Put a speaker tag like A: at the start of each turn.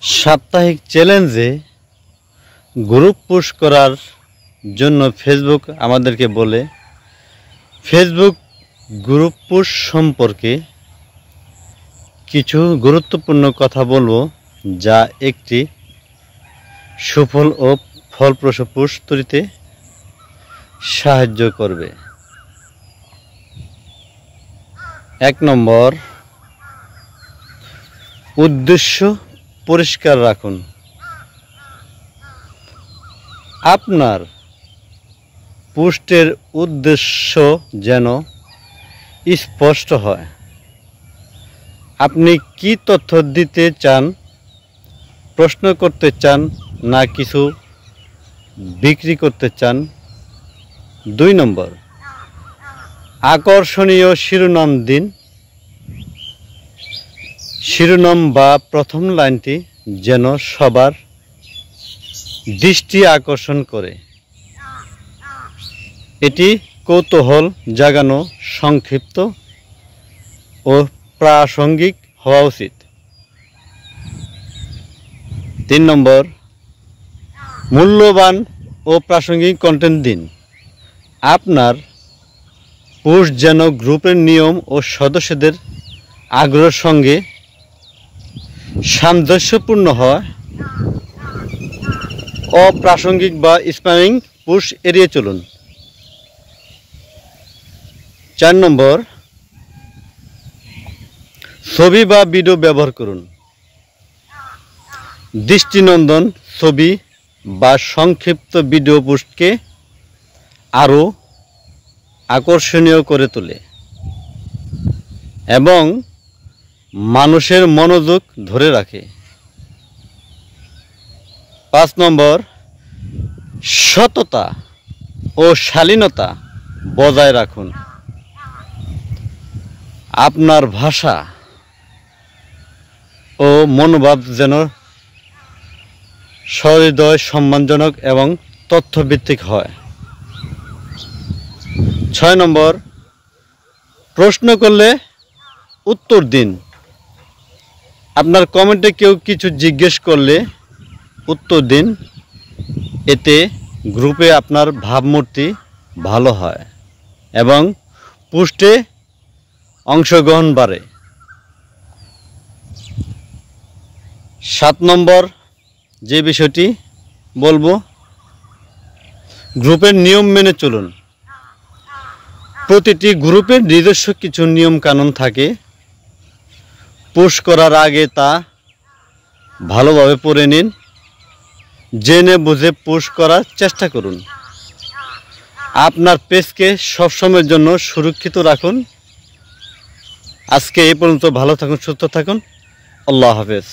A: সাপ্তাহিক চ্যালেঞ্জে group push করার জন্য ফেসবুক আমাদেরকে বলে ফেসবুক গ্রুপ পুশ সম্পর্কে কিছু গুরুত্বপূর্ণ কথা বলবো, যা একটি সুফল ও ফলপ্রসূ পুশ তৈরিতে সাহায্য করবে। 1 নম্বর, উদ্দেশ্য পরিষ্কার রাখুন। আপনার পোস্টের উদ্দেশ্য যেন স্পষ্ট হয়। আপনি কি তথ্য দিতে চান, প্রশ্ন করতে চান, না কিছু বিক্রি করতে চান। 2 নম্বর, আকর্ষণীয় শিরোনাম দিন। শিরোনাম বা প্রথম লাইনটি যেন সবার দৃষ্টি আকর্ষণ করে। এটি কৌতূহল জাগানো, সংক্ষিপ্ত ও প্রাসঙ্গিক হওয়া উচিত। 3 নম্বর, মূল্যবান ও প্রাসঙ্গিক কন্টেন্ট দিন। আপনার পোস্ট যেন গ্রুপের নিয়ম ও সদস্যদের আগ্রহের সঙ্গে সামঞ্জস্যপূর্ণ হয়। অপ্রাসঙ্গিক বা স্প্যামিং পোস্ট এড়িয়ে চলুন। 4 নম্বর, ছবি বা ভিডিও ব্যবহার করুন। দৃষ্টিনন্দন ছবি বা সংক্ষিপ্ত ভিডিও পোস্টকে আরও আকর্ষণীয় করে তোলে এবং মানুষের মনোযোগ ধরে রাখে। 5 নম্বর, সততা ও শালীনতা বজায় রাখুন। আপনার ভাষা ও মনোভাব যেন সহৃদয়, সম্মানজনক এবং তথ্যভিত্তিক হয়। 6 নম্বর, প্রশ্ন করলে উত্তর দিন। আপনার কমেন্টে কেউ কিছু জিজ্ঞেস করলে উত্তর দিন। এতে গ্রুপে আপনার ভাবমূর্তি ভালো হয় এবং পোস্টে অংশগ্রহণ বাড়ে। 7 নম্বর যে বিষয়টি বলবো, গ্রুপের নিয়ম মেনে চলুন। প্রতিটি গ্রুপের নিজস্ব কিছু নিয়ম কানুন থাকে। পোস্ট করার আগে তা ভালোভাবে পড়ে নিন। জেনে বুঝে পোস্ট করার চেষ্টা করুন। আপনার পেজকে সবসময়ের জন্য সুরক্ষিত রাখুন। আজকে এই পর্যন্ত। ভালো থাকুন, সুস্থ থাকুন। আল্লাহ হাফেজ।